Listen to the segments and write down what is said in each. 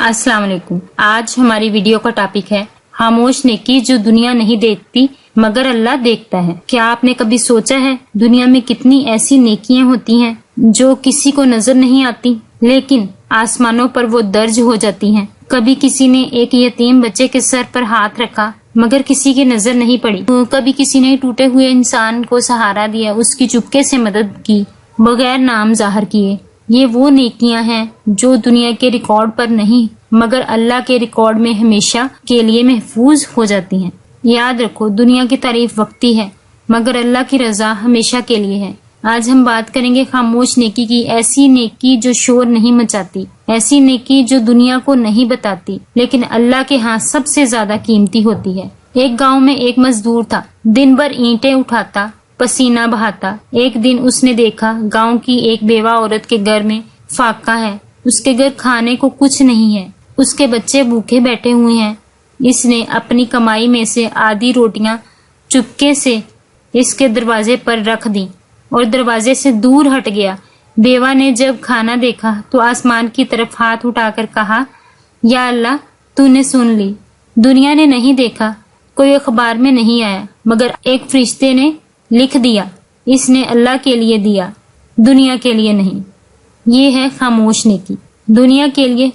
السلام علیکم. آج ہماری ویڈیو کا ٹاپک ہے خاموش نیکی جو دنیا نہیں دیکھتی مگر اللہ دیکھتا ہے. کیا آپ نے کبھی سوچا ہے دنیا میں کتنی ایسی نیکیاں ہوتی ہیں جو کسی کو نظر نہیں آتی لیکن آسمانوں پر وہ درج ہو جاتی ہیں. کبھی کسی نے ایک یتیم بچے کے سر پر ہاتھ رکھا مگر کسی کی نظر نہیں پڑی. کبھی کسی نے ٹوٹے ہوئے انسان کو سہارا دیا, اس کی چپکے سے مدد کی بغیر نام ظاہر کیے. یہ وہ نیکیاں ہیں جو دنیا کے ریکارڈ پر نہیں مگر اللہ کے ریکارڈ میں ہمیشہ کے لیے محفوظ ہو جاتی ہیں. یاد رکھو, دنیا کی تعریف وقتی ہے مگر اللہ کی رضا ہمیشہ کے لیے ہے. آج ہم بات کریں گے خاموش نیکی کی. ایسی نیکی جو شور نہیں مچاتی, ایسی نیکی جو دنیا کو نہیں بتاتی لیکن اللہ کے ہاں سب سے زیادہ قیمتی ہوتی ہے. ایک گاؤں میں ایک مزدور تھا, دن بھر اینٹیں اٹھاتا, پسینہ بہاتا. ایک دن اس نے دیکھا گاؤں کی ایک بیوہ عورت کے گھر میں فاقہ ہے. اس کے گھر کھانے کو کچھ نہیں ہے, اس کے بچے بھوکے بیٹھے ہوئے ہیں. اس نے اپنی کمائی میں سے آدھی روٹیاں چپکے سے اس کے دروازے پر رکھ دی اور دروازے سے دور ہٹ گیا. بیوہ نے جب کھانا دیکھا تو آسمان کی طرف ہاتھ اٹھا کر کہا, یا اللہ تو نے سن لی. دنیا نے نہیں دیکھا, کوئی اخبار میں نہیں آیا مگر ایک فرشتے نے لکھ دیا. اس نے اللہ کے لیے دیا, دنیا کے لیے نہیں. یہ ہے خاموش نیکی. دنیا کے لیے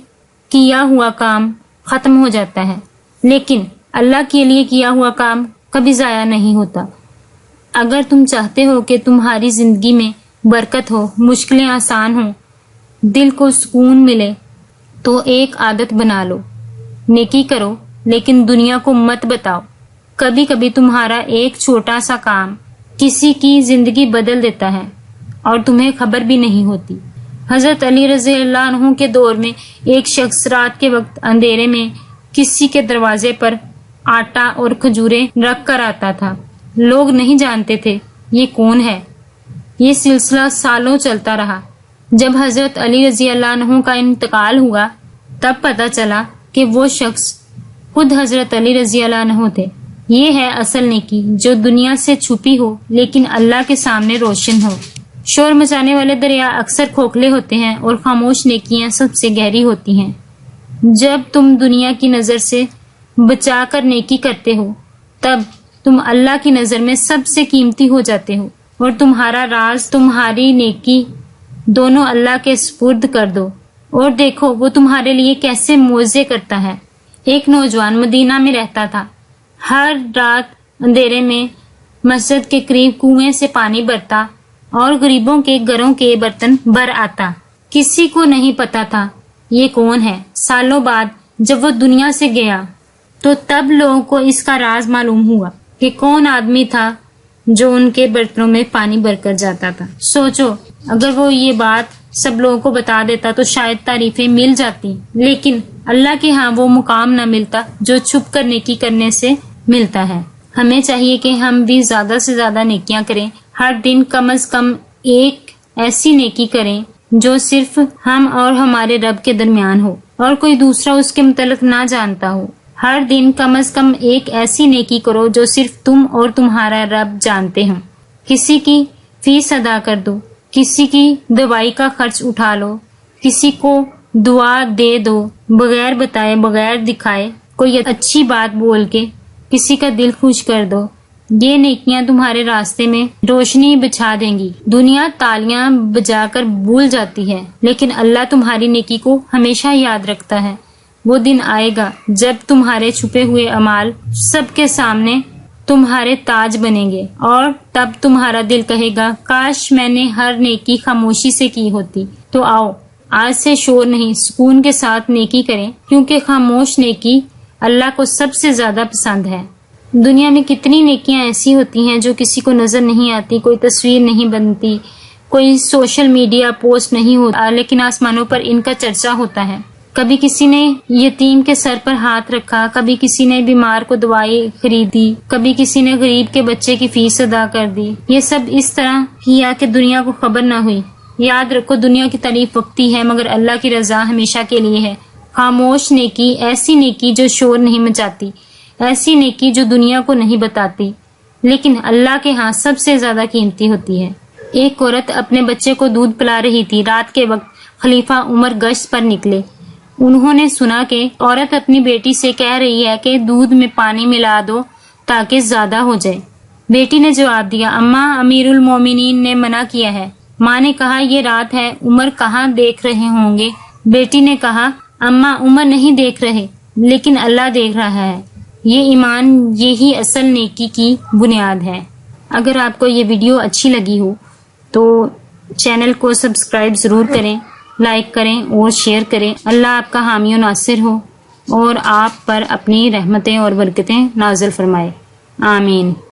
کیا ہوا کام ختم ہو جاتا ہے لیکن اللہ کے لیے کیا ہوا کام کبھی ضائع نہیں ہوتا. اگر تم چاہتے ہو کہ تمہاری زندگی میں برکت ہو, مشکلیں آسان ہوں, دل کو سکون ملے تو ایک عادت بنا لو. نیکی کرو لیکن دنیا کو مت بتاؤ. کبھی کبھی تمہارا ایک چھوٹا سا کام کسی کی زندگی بدل دیتا ہے اور تمہیں خبر بھی نہیں ہوتی. حضرت علی رضی اللہ عنہ کے دور میں ایک شخص رات کے وقت اندھیرے میں کسی کے دروازے پر آٹا اور کھجوریں رکھ کر آتا تھا. لوگ نہیں جانتے تھے یہ کون ہے. یہ سلسلہ سالوں چلتا رہا. جب حضرت علی رضی اللہ عنہ کا انتقال ہوا تب پتہ چلا کہ وہ شخص خود حضرت علی رضی اللہ عنہ تھے. یہ ہے اصل نیکی جو دنیا سے چھپی ہو لیکن اللہ کے سامنے روشن ہو. شور مچانے والے دریا اکثر کھوکھلے ہوتے ہیں اور خاموش نیکیاں سب سے گہری ہوتی ہیں. جب تم دنیا کی نظر سے بچا کر نیکی کرتے ہو تب تم اللہ کی نظر میں سب سے قیمتی ہو جاتے ہو اور تمہارا راز, تمہاری نیکی دونوں اللہ کے سپرد کر دو اور دیکھو وہ تمہارے لیے کیسے معجزے کرتا ہے. ایک نوجوان مدینہ میں رہتا تھا. ہر رات اندھیرے میں مسجد کے قریب کنویں سے پانی بھرتا اور غریبوں کے گھروں کے برتن بھر آتا. کسی کو نہیں پتا تھا یہ کون ہے. سالوں بعد جب وہ دنیا سے گیا تو تب لوگوں کو اس کا راز معلوم ہوا کہ کون آدمی تھا جو ان کے برتنوں میں پانی بھر کر جاتا تھا. سوچو اگر وہ یہ بات سب لوگوں کو بتا دیتا تو شاید تعریفیں مل جاتی لیکن اللہ کے ہاں وہ مقام نہ ملتا جو چھپ کر نیکی کرنے سے ملتا ہے. ہمیں چاہیے کہ ہم بھی زیادہ سے زیادہ نیکیاں کریں. ہر دن کم از کم ایک ایسی نیکی کریں جو صرف ہم اور ہمارے رب کے درمیان ہو اور کوئی دوسرا اس کے متعلق نہ جانتا ہو. ہر دن کم از کم ایک ایسی نیکی کرو جو صرف تم اور تمہارا رب جانتے ہوں. کسی کی فیس ادا کر دو, کسی کی دوائی کا خرچ اٹھا لو, کسی کو دعا دے دو بغیر بتائے بغیر دکھائے, کوئی اچھی بات بول کے کسی کا دل خوش کر دو. یہ نیکیاں تمہارے راستے میں روشنی بچھا دیں گی. دنیا تالیاں بجا کر بھول جاتی ہے لیکن اللہ تمہاری نیکی کو ہمیشہ یاد رکھتا ہے. وہ دن آئے گا جب تمہارے چھپے ہوئے اعمال سب کے سامنے تمہارے تاج بنیں گے اور تب تمہارا دل کہے گا کاش میں نے ہر نیکی خاموشی سے کی ہوتی. تو آؤ آج سے شور نہیں سکون کے ساتھ نیکی کریں کیونکہ خاموش نیکی اللہ کو سب سے زیادہ پسند ہے. دنیا میں کتنی نیکیاں ایسی ہوتی ہیں جو کسی کو نظر نہیں آتی, کوئی تصویر نہیں بنتی, کوئی سوشل میڈیا پوسٹ نہیں ہوتا لیکن آسمانوں پر ان کا چرچا ہوتا ہے. کبھی کسی نے یتیم کے سر پر ہاتھ رکھا, کبھی کسی نے بیمار کو دوائی خریدی, کبھی کسی نے غریب کے بچے کی فیس ادا کر دی. یہ سب اس طرح کیا کہ دنیا کو خبر نہ ہوئی. یاد رکھو دنیا کی تعریف وقتی ہے مگر اللہ کی رضا ہمیشہ کے لیے ہے. خاموش نیکی ایسی نیکی جو شور نہیں مچاتی, ایسی نیکی جو دنیا کو نہیں بتاتی لیکن اللہ کے ہاں سب سے زیادہ قیمتی ہوتی ہے. ایک عورت اپنے بچے کو دودھ پلا رہی تھی. رات کے وقت خلیفہ عمر گشت پر نکلے. انہوں نے سنا کہ عورت اپنی بیٹی سے کہہ رہی ہے کہ دودھ میں پانی ملا دو تاکہ زیادہ ہو جائے۔ بیٹی نے جواب دیا، اماں امیر المومنین نے منع کیا ہے۔ ماں نے کہا، یہ رات ہے، عمر کہاں دیکھ رہے ہوں گے؟ بیٹی نے کہا، اماں عمر نہیں دیکھ رہے لیکن اللہ دیکھ رہا ہے۔ یہ ایمان، یہی اصل نیکی کی بنیاد ہے۔ اگر آپ کو یہ ویڈیو اچھی لگی ہو تو چینل کو سبسکرائب ضرور کریں، لائک کریں اور شیئر کریں۔ اللہ آپ کا حامی و ناصر ہو اور آپ پر اپنی رحمتیں اور برکتیں نازل فرمائے۔ آمین۔